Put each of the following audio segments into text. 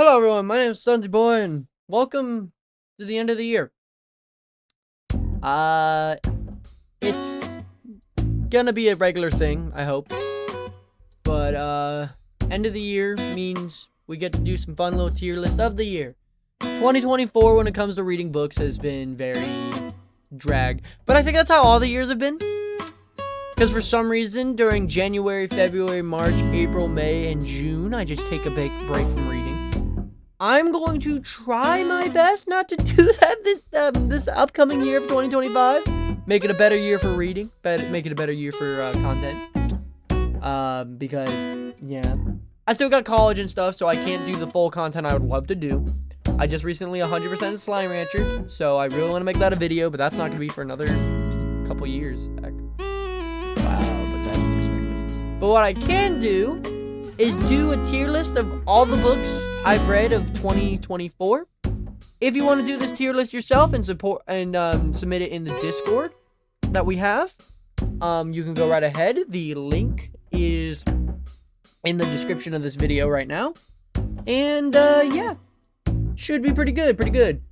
Hello everyone, my name is Stunzy Boy and welcome to the end of the year. It's gonna be a regular thing, I hope. But end of the year means we get to do some fun little tier list of the year. 2024 when it comes to reading books has been very drag. But I think that's how all the years have been. Because for some reason during January, February, March, April, May, and June, I just take a big break from reading. I'm going to try my best not to do that this upcoming year of 2025. Make it a better year for reading. Make it a better year for content. Because, yeah. I still got college and stuff, so I can't do the full content I would love to do. I just recently 100% Slime Rancher, so I really want to make that a video, but that's not going to be for another couple years. Heck. Wow, but that's perspective. But what I can do is do a tier list of all the books I've read of 2024. If you want to do this tier list yourself and submit it in the Discord that we have, you can go right ahead. The link is in the description of this video right now. And yeah, should be pretty good.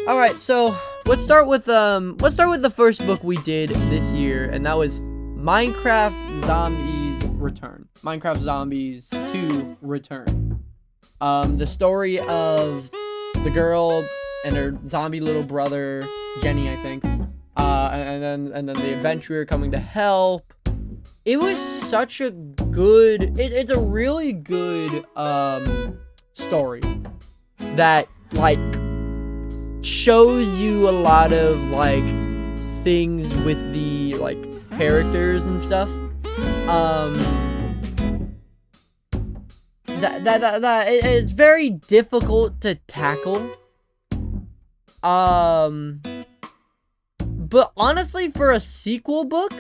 All right, so let's start with the first book we did this year, and that was Minecraft Zombies Return. Minecraft Zombies 2 Return. The story of the girl and her zombie little brother, Jenny, I think. And then the adventurer coming to help. It was such a good, it's a really good story that like shows you a lot of like things with the like characters and stuff. It's very difficult to tackle. But honestly, for a sequel book,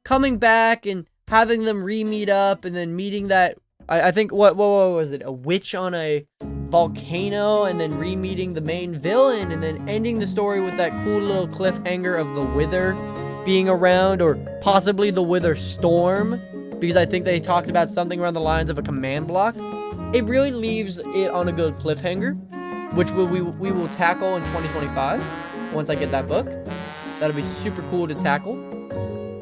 coming back and having them re-meet up and then meeting that, I think, what was it? A witch on a volcano and then re-meeting the main villain and then ending the story with that cool little cliffhanger of the Wither being around, or possibly the Wither Storm, because I think they talked about something around the lines of a command block. It really leaves it on a good cliffhanger, which we will tackle in 2025 once I get that book. That'll be super cool to tackle.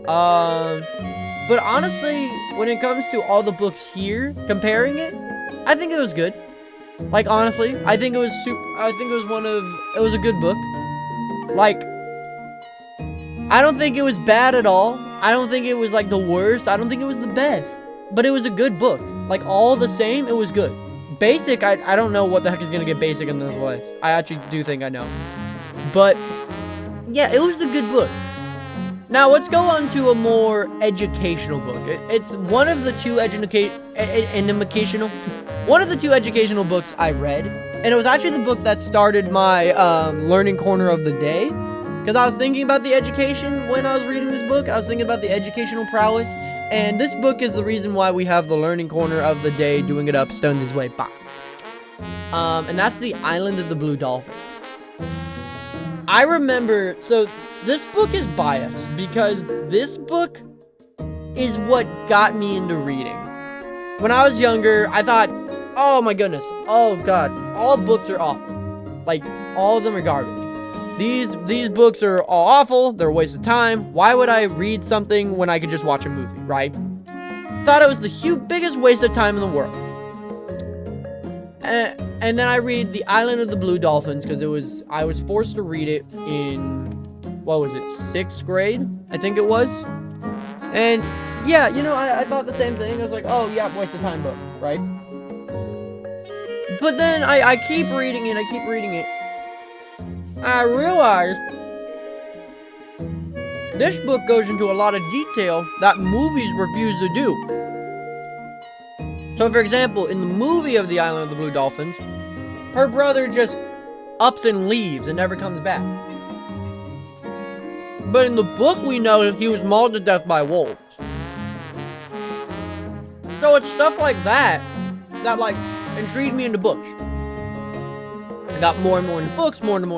But honestly, when it comes to all the books here, comparing it, I think it was good. Like honestly, I think it was it was a good book. Like, I don't think it was bad at all. I don't think it was like the worst. I don't think it was the best. But it was a good book. Like all the same, it was good. Basic, I don't know what the heck is gonna get basic in this list. I actually do think I know. But yeah, it was a good book. Now let's go on to a more educational book. It's one of the two educational books I read, and it was actually the book that started my learning corner of the day. Because I was thinking about the education when I was reading this book. I was thinking about the educational prowess. And this book is the reason why we have the learning corner of the day, doing it up Stones' way. Bye. And that's The Island of the Blue Dolphins. I remember, so this book is biased because this book is what got me into reading. When I was younger, I thought, oh my goodness, oh god, all books are awful. Like, all of them are garbage. These books are all awful, they're a waste of time. Why would I read something when I could just watch a movie, right? Thought it was the biggest waste of time in the world. And then I read The Island of the Blue Dolphins because I was forced to read it in, what was it, 6th grade? I think it was. And yeah, you know, I thought the same thing. I was like, oh yeah, waste of time book, right? But then I keep reading it, I realized this book goes into a lot of detail that movies refuse to do. So, for example, in the movie of The Island of the Blue Dolphins, her brother just ups and leaves and never comes back. But in the book, we know he was mauled to death by wolves. So it's stuff like that that, like, intrigued me into books. I got more and more into books, wanted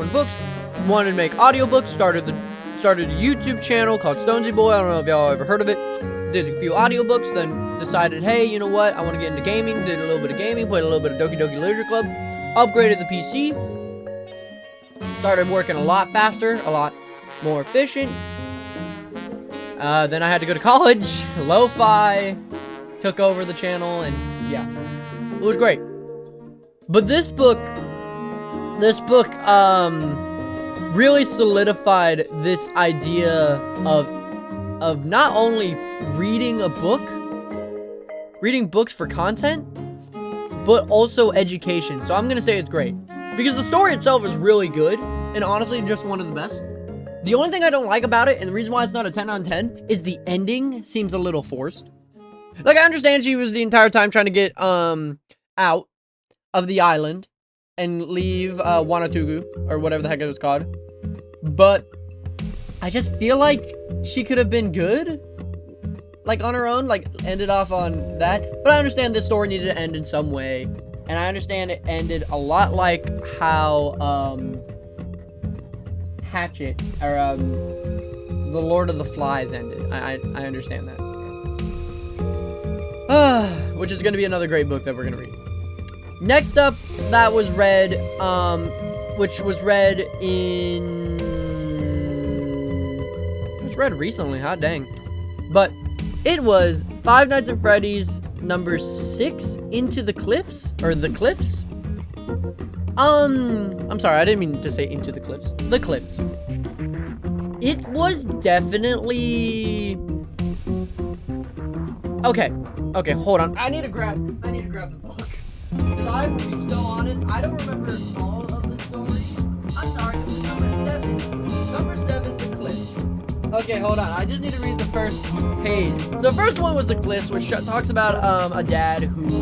to make audiobooks, started a YouTube channel called Stonesy Boy. I don't know if y'all ever heard of it. Did a few audiobooks, then decided, hey, you know what, I want to get into gaming, did a little bit of gaming, played a little bit of Doki Doki Literature Club, upgraded the PC, started working a lot faster, a lot more efficient. Then I had to go to college, lo-fi, took over the channel, and yeah, it was great. But this book, really solidified this idea of not only reading books for content, but also education. So I'm gonna say it's great because the story itself is really good and honestly just one of the best. The only thing I don't like about it, and the reason why it's not a 10 on 10, is the ending seems a little forced. Like, I understand she was the entire time trying to get out of the island and leave Wanatugu, or whatever the heck it was called. But I just feel like she could have been good, like, on her own, like, ended off on that. But I understand this story needed to end in some way. And I understand it ended a lot like how, Hatchet, or, The Lord of the Flies ended. I understand that. Which is going to be another great book that we're going to read. Next up, that was read, which was read in... It was read recently, hot dang. But it was Five Nights at Freddy's number 6, Into the Cliffs, or The Cliffs. I'm sorry, I didn't mean to say Into the Cliffs. The Cliffs. It was definitely... Okay, hold on. I need to grab the book. Because I will be so honest, I don't remember all of the story. I'm sorry, it was number 7. Number 7, The Cliffs. Okay, hold on. I just need to read the first page. So the first one was The Cliffs, which talks about a dad who's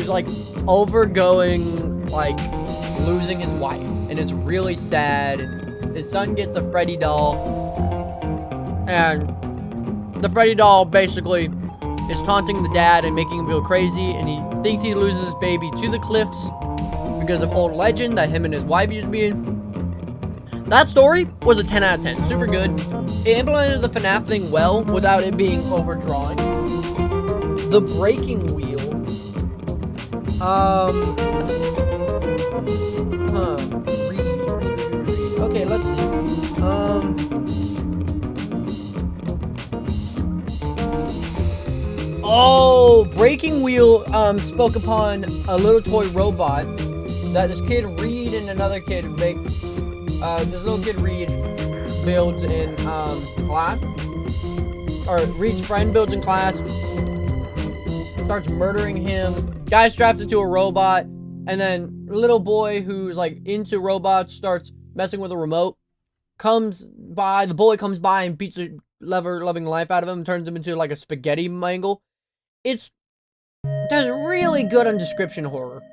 like overgoing, like, losing his wife, and it's really sad. And his son gets a Freddy doll, and the Freddy doll basically is taunting the dad and making him feel crazy, and he thinks he loses his baby to the cliffs because of old legend that him and his wife used to be in. That story was a 10 out of 10. Super good. It implemented the FNAF thing well without it being overdrawing. The breaking wheel. Read. Okay, let's see. Oh, Breaking Wheel spoke upon a little toy robot that this kid Reed and another kid make. This little kid Reed builds in class, or Reed's friend builds in class, starts murdering him. Guy straps into a robot, and then little boy who's like into robots starts messing with a remote. The boy comes by and beats the loving life out of him, turns him into like a spaghetti mangle. It does really good on description horror.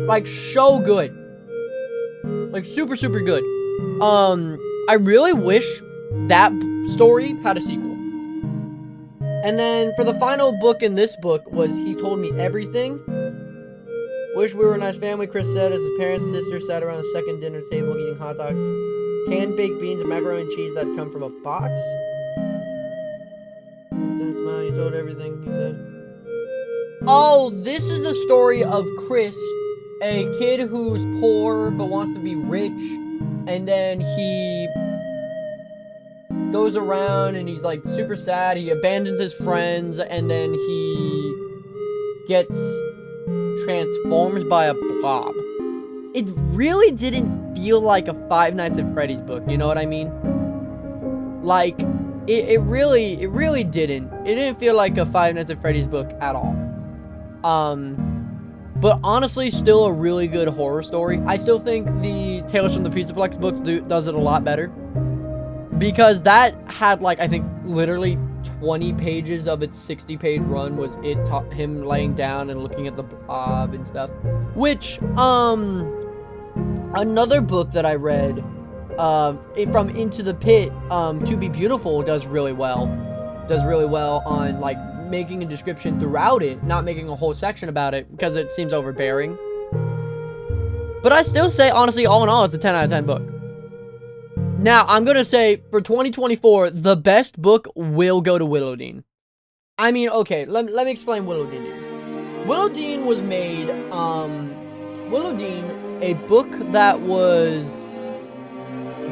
Like, so good. Like, super, super good. I really wish that story had a sequel. And then, for the final book in this book was He Told Me Everything. Wish we were a nice family, Chris said, as his parents and sister sat around the second dinner table eating hot dogs, canned baked beans, and macaroni and cheese that come from a box. Smile, you told everything, he said. Oh, this is the story of Chris, a kid who's poor but wants to be rich, and then he goes around and he's like super sad. He abandons his friends, and then he gets transformed by a blob. It really didn't feel like a Five Nights at Freddy's book, you know what I mean? Like, it really didn't. It didn't feel like a Five Nights at Freddy's book at all. But honestly, still a really good horror story. I still think the Tales from the Pizzaplex books does it a lot better. Because that had, like, I think, literally 20 pages of its 60-page run was him laying down and looking at the blob and stuff. Which, another book that I read, from Into the Pit, To Be Beautiful, does really well on, like, making a description throughout it, not making a whole section about it, because it seems overbearing. But I still say, honestly, all in all, it's a 10 out of 10 book. Now, I'm gonna say, for 2024, the best book will go to Willowdene. I mean, okay, let me explain Willowdene to you. Willow Dean was made, Willow Dean, a book that was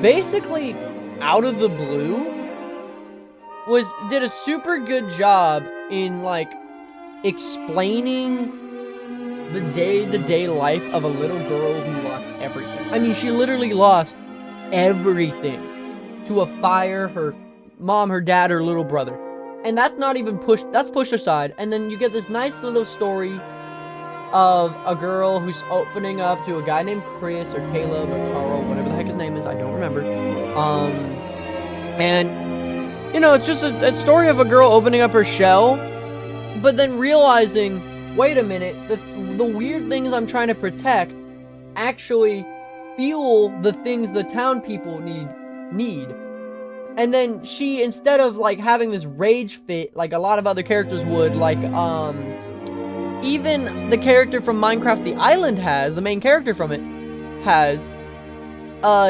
basically out of the blue, did a super good job in, like, explaining the day-to-day life of a little girl who lost everything. I mean, she literally lost everything to a fire, her mom, her dad, her little brother. And that's not even that's pushed aside. And then you get this nice little story of a girl who's opening up to a guy named Chris or Caleb or Carl, whatever the heck his name is, I don't remember. And, you know, it's just a story of a girl opening up her shell, but then realizing, wait a minute, the weird things I'm trying to protect actually fuel the things the town people need. And then she, instead of, like, having this rage fit like a lot of other characters would, like, even the character from Minecraft The Island has, the main character from it has,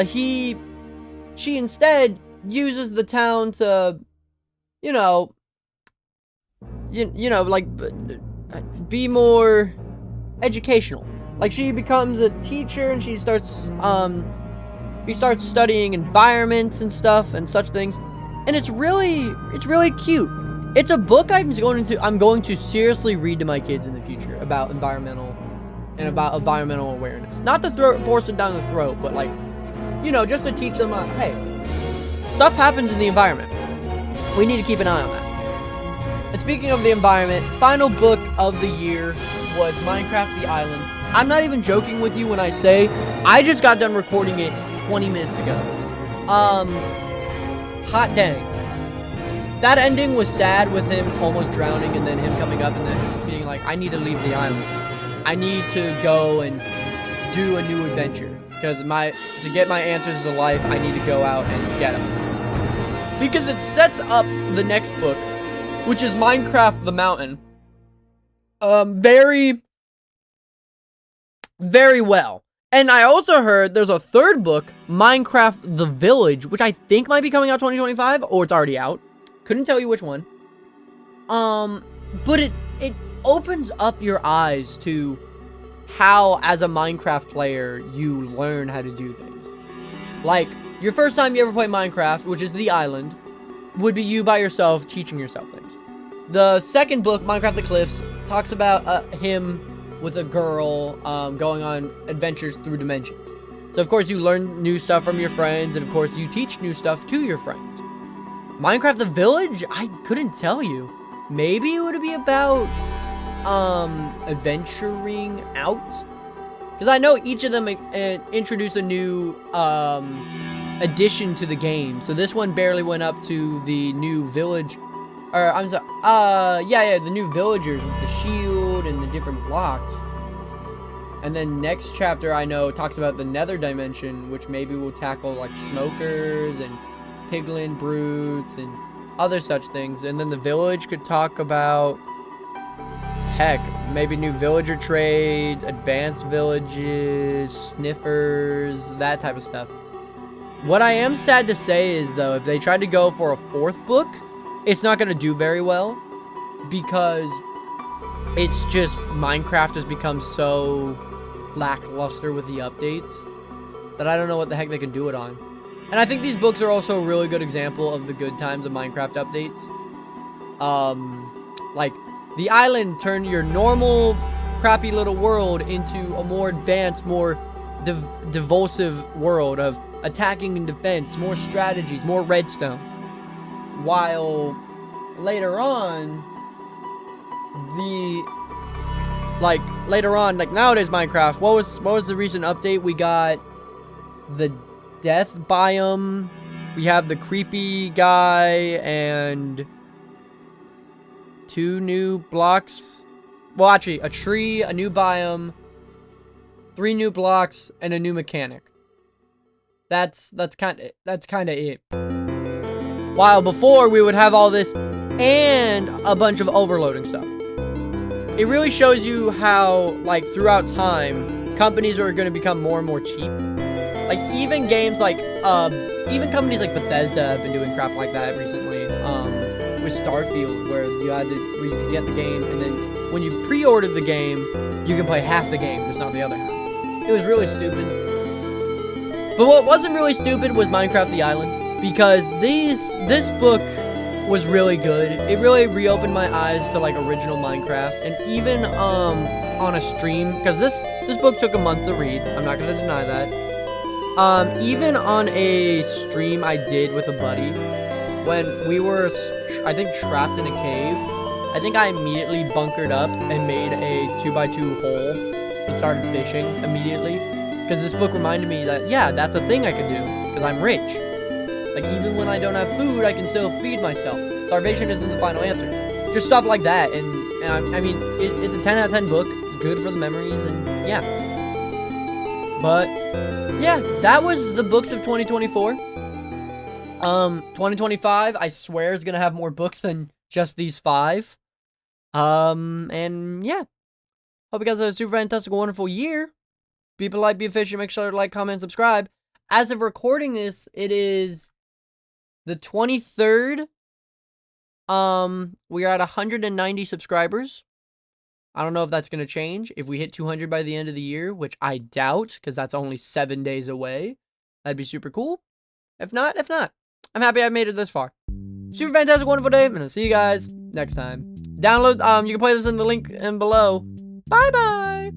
she instead uses the town to, you know, like, be more educational. Like, she becomes a teacher and she starts studying environments and stuff and such things. And it's really cute. It's a book I'm going to seriously read to my kids in the future about environmental awareness. Not to force it down the throat, but, like, you know, just to teach them, hey, stuff happens in the environment. We need to keep an eye on that. And speaking of the environment, final book of the year was Minecraft The Island. I'm not even joking with you when I say I just got done recording it 20 minutes ago. Hot dang. That ending was sad with him almost drowning and then him coming up and then being like, I need to leave the island. I need to go and do a new adventure. Because to get my answers to life, I need to go out and get them. Because it sets up the next book, which is Minecraft The Mountain. Very, very well. And I also heard there's a third book, Minecraft The Village, which I think might be coming out 2025, or it's already out. Couldn't tell you which one. But it opens up your eyes to how, as a Minecraft player, you learn how to do things. Like, your first time you ever play Minecraft, which is The Island, would be you by yourself teaching yourself things. The second book, Minecraft The Cliffs, talks about him with a girl going on adventures through dimensions. So, of course, you learn new stuff from your friends, and, of course, you teach new stuff to your friends. Minecraft The Village? I couldn't tell you. Maybe it would be about adventuring out? Because I know each of them introduce a new addition to the game. So this one barely went up to the new village. Or, I'm sorry, yeah, the new villagers with the shield and the different blocks. And then next chapter, I know, talks about the nether dimension, which maybe will tackle, like, smokers and piglin brutes and other such things. And then the village could talk about, heck, maybe new villager trades, advanced villages, sniffers, that type of stuff. What I am sad to say is, though, if they tried to go for a fourth book, it's not going to do very well, because it's just Minecraft has become so lackluster with the updates that I don't know what the heck they can do it on. And I think these books are also a really good example of the good times of Minecraft updates. Like, The Island turned your normal crappy little world into a more advanced, more divulsive world of attacking and defense, more strategies, more redstone. While later on, like nowadays Minecraft, what was the recent update? We got the death biome, we have the creepy guy, and 2 new blocks. Well, actually, a tree, a new biome, 3 new blocks, and a new mechanic. That's kind of it. While before, we would have all this and a bunch of overloading stuff. It really shows you how, like, throughout time, companies are going to become more and more cheap. Like, even games like, even companies like Bethesda have been doing crap like that recently, with Starfield, where you could get the game and then when you pre-ordered the game, you can play half the game, just not the other half. It was really stupid. But what wasn't really stupid was Minecraft the Island, because this book was really good. It really reopened my eyes to like original Minecraft, and even on a stream, because this book took a month to read. I'm not gonna deny that. Even on a stream I did with a buddy, when we were, I think, trapped in a cave, I think I immediately bunkered up and made a 2x2 hole and started fishing immediately, because this book reminded me that, yeah, that's a thing I can do, because I'm rich. Like, even when I don't have food, I can still feed myself. Starvation isn't the final answer. Just stuff like that, and I mean, it's a 10 out of 10 book, good for the memories, and yeah. But, yeah, that was the books of 2024. 2025, I swear, is gonna have more books than just these 5. And yeah. Hope you guys have a super fantastic, wonderful year. Be polite, be efficient, make sure to like, comment, and subscribe. As of recording this, it is the 23rd. We are at 190 subscribers. I don't know if that's going to change. If we hit 200 by the end of the year, which I doubt, because that's only 7 days away. That'd be super cool. If not. I'm happy I made it this far. Super fantastic, wonderful day, and I'll see you guys next time. Download, you can play this in the link in below. Bye-bye!